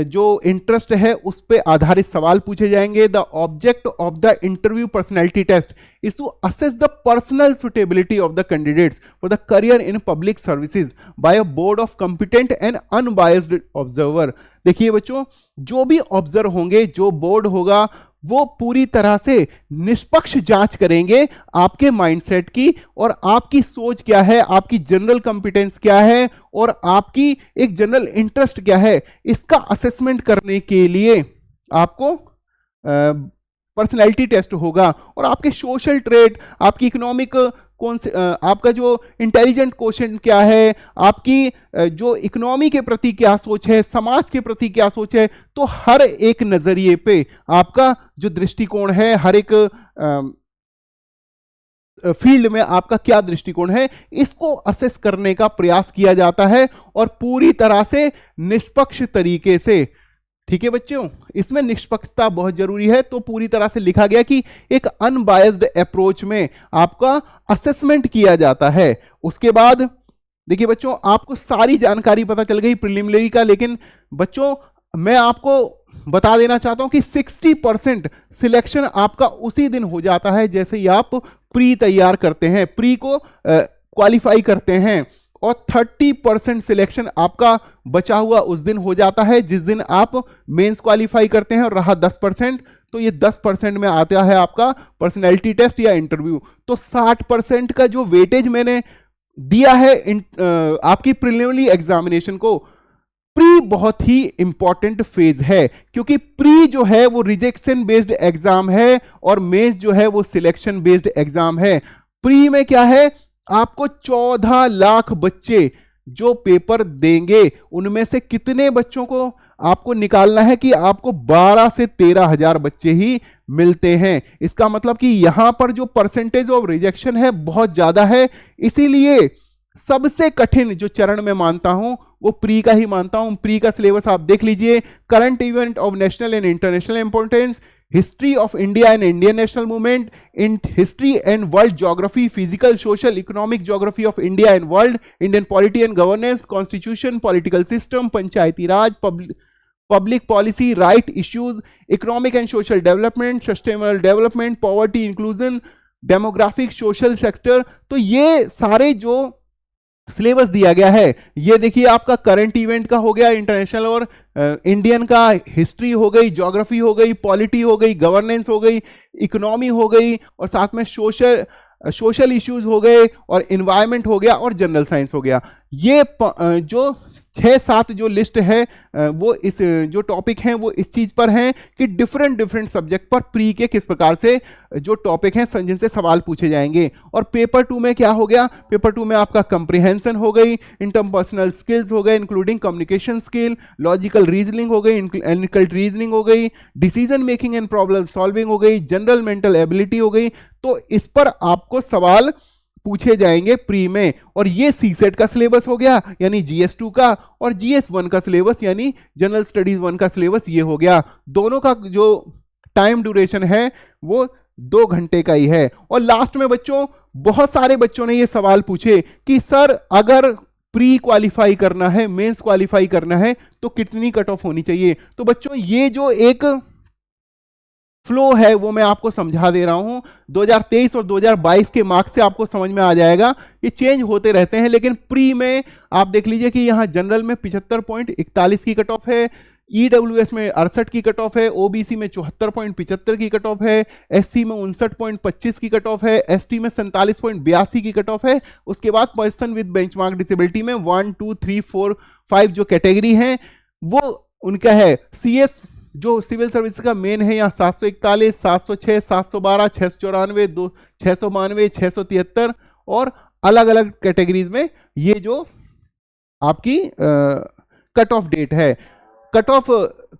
जो इंटरेस्ट है उस पे आधारित सवाल पूछे जाएंगे। The object of the interview personality test is to assess the personal suitability of the candidates for the career in public services by a board of competent and unbiased observer. देखिए बच्चों, जो भी ऑब्जर्व होंगे, जो board होगा, वो पूरी तरह से निष्पक्ष जांच करेंगे आपके माइंडसेट की और आपकी सोच क्या है, आपकी जनरल कॉम्पिटेंस क्या है और आपकी एक जनरल इंटरेस्ट क्या है। इसका असेसमेंट करने के लिए आपको पर्सनैलिटी टेस्ट होगा और आपके सोशल ट्रेट, आपकी इकोनॉमिक कौन से, आपका जो इंटेलिजेंट क्वेश्चन क्या है, आपकी जो इकोनॉमी के प्रति क्या सोच है, समाज के प्रति क्या सोच है, तो हर एक नजरिए पे आपका जो दृष्टिकोण है, हर एक फील्ड में आपका क्या दृष्टिकोण है, इसको असेस करने का प्रयास किया जाता है और पूरी तरह से निष्पक्ष तरीके से। ठीक है बच्चों, इसमें निष्पक्षता बहुत जरूरी है। तो पूरी तरह से लिखा गया कि एक अनबायस्ड अप्रोच में आपका असेसमेंट किया जाता है। उसके बाद देखिए बच्चों, आपको सारी जानकारी पता चल गई प्रिलिमिनरी का, लेकिन बच्चों मैं आपको बता देना चाहता हूं कि 60% सिलेक्शन आपका उसी दिन हो जाता है जैसे ही आप प्री तैयार करते हैं, प्री को क्वालिफाई करते हैं, और 30% सिलेक्शन आपका बचा हुआ उस दिन हो जाता है जिस दिन आप मेंस क्वालिफाई करते हैं। और रहा 10%, तो ये 10% में आता है आपका पर्सनैलिटी टेस्ट या इंटरव्यू। तो 60% का जो वेटेज मैंने दिया है आपकी प्रिलिमिनरी एग्जामिनेशन को, प्री बहुत ही इंपॉर्टेंट फेज है, क्योंकि प्री जो है वो रिजेक्शन बेस्ड एग्जाम है और मेंस जो है वो सिलेक्शन बेस्ड एग्जाम है। प्री में क्या है, आपको 14 लाख बच्चे जो पेपर देंगे उनमें से कितने बच्चों को आपको निकालना है कि आपको 12 से 13 हजार बच्चे ही मिलते हैं। इसका मतलब कि यहां पर जो परसेंटेज ऑफ रिजेक्शन है बहुत ज्यादा है। इसीलिए सबसे कठिन जो चरण मैं मानता हूं वो प्री का ही मानता हूं। प्री का सिलेबस आप देख लीजिए, current event of national and international importance, history of India and Indian national movement, in history and world geography, physical social economic geography of India and world, Indian polity and governance, constitution, political system, Panchayati Raj, public policy, right issues, economic and social development, sustainable development, poverty inclusion, demographic, social sector. तो ये सारे जो syllabus दिया गया है, ये देखिए आपका करंट इवेंट का हो गया, इंटरनेशनल और इंडियन का हिस्ट्री हो गई, ज्योग्राफी हो गई, पॉलिटी हो गई, गवर्नेंस हो गई, इकोनॉमी हो गई, और साथ में सोशल इश्यूज हो गए, और एनवायरनमेंट हो गया, और जनरल साइंस हो गया। ये जो 6-7 जो लिस्ट है वो इस जो टॉपिक हैं वो इस चीज पर हैं कि डिफरेंट सब्जेक्ट पर प्री के किस प्रकार से जो टॉपिक हैं जिनसे सवाल पूछे जाएंगे। और पेपर 2 में क्या हो गया, पेपर 2 में आपका कंप्रिहेंशन हो गई, इंटरपर्सनल स्किल्स हो गए including communication skill, logical reasoning हो गई, एनालिटिकल रीजनिंग हो गई, decision making and problem solving हो गई, जनरल मेंटल एबिलिटी हो गई। तो इस पर आपको सवाल पूछे जाएंगे प्री में। और ये सीसेट का सिलेबस हो गया यानी GS2 का, और GS1 का सिलेबस यानी जनरल स्टडीज 1 का सिलेबस ये हो गया। दोनों का जो टाइम ड्यूरेशन है वो 2 घंटे का ही है। और लास्ट में बच्चों बहुत सारे बच्चों ने ये सवाल पूछे कि सर अगर प्री क्वालिफाई करना है, मेंस क्वालिफाई करना है तो कितनी कट ऑफ होनी चाहिए। तो बच्चों ये जो एक फ्लो है वो मैं आपको समझा दे रहा हूं। 2023 और 2022 के मार्क्स से आपको समझ में आ जाएगा, ये चेंज होते रहते हैं। लेकिन प्री में आप देख लीजिए कि यहां जनरल में 75.41 की कट ऑफ है, ईडब्ल्यूएस में 68 की कट ऑफ है, ओबीसी में 74.75 की कट ऑफ है, एससी में 59.25 की कट ऑफ है, एसटी में 47.82 की कट ऑफ है। उसके बाद पर्सन विद बेंचमार्क डिसेबिलिटी में 1 2 3 4 5 जो कैटेगरी हैं वो उनका है। सीएस जो सिविल सर्विस का मेन है यहाँ 741, 706, 712, 694, 692, 673 और अलग अलग कैटेगरीज में ये जो आपकी कट ऑफ डेट है, कट ऑफ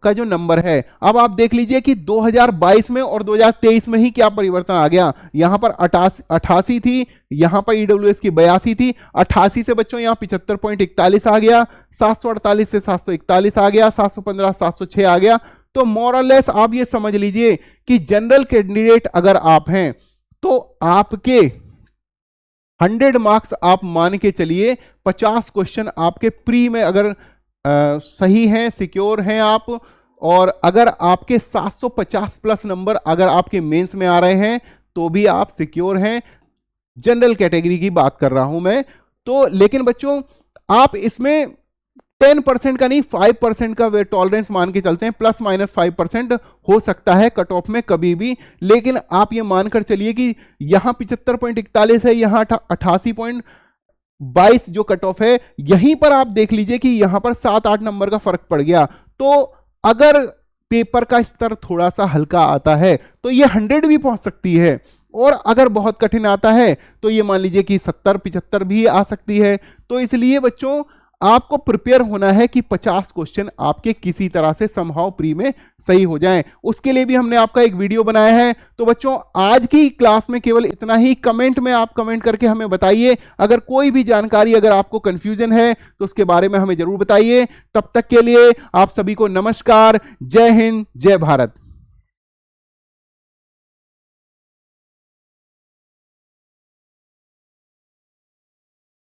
का जो नंबर है। अब आप देख लीजिए कि 2022 में और 2023 में ही क्या परिवर्तन आ गया। यहां पर 88 थी, यहां पर ईडब्ल्यूएस की 82 थी। 88 से बच्चों यहां 75.41 आ गया, 748 से 741 आ गया, 715 706 आ गया। तो मोर और लेस आप ये समझ लीजिए कि जनरल कैंडिडेट अगर आप हैं तो आपके 100 मार्क्स आप मान के चलिए, 50 क्वेश्चन आपके प्री में अगर सही हैं, सिक्योर हैं आप, और अगर आपके 750 प्लस नंबर अगर आपके मेंस में आ रहे हैं तो भी आप सिक्योर हैं। जनरल कैटेगरी की बात कर रहा हूं मैं तो। लेकिन बच्चों आप इसमें 10% का नहीं 5% का वे टॉलरेंस मान के चलते हैं, प्लस माइनस 5% हो सकता है कट ऑफ में कभी भी। लेकिन आप ये मानकर चलिए कि यहां 75.41 है, यहां 88.22 जो कट ऑफ है, यहीं पर आप देख लीजिए कि यहां पर 7-8 नंबर का फर्क पड़ गया। तो अगर पेपर का स्तर थोड़ा सा हल्का आता है तो ये 100 भी पहुंच सकती है, और अगर बहुत कठिन आता है तो ये मान लीजिए कि 70-75 भी आ सकती है। तो इसलिए बच्चों आपको प्रिपेयर होना है कि 50 क्वेश्चन आपके किसी तरह से समहाउ प्री में सही हो जाएं। उसके लिए भी हमने आपका एक वीडियो बनाया है। तो बच्चों आज की क्लास में केवल इतना ही। कमेंट में आप कमेंट करके हमें बताइए, अगर कोई भी जानकारी अगर आपको कंफ्यूजन है तो उसके बारे में हमें जरूर बताइए। तब तक के लिए आप सभी को नमस्कार, जय हिंद, जय भारत।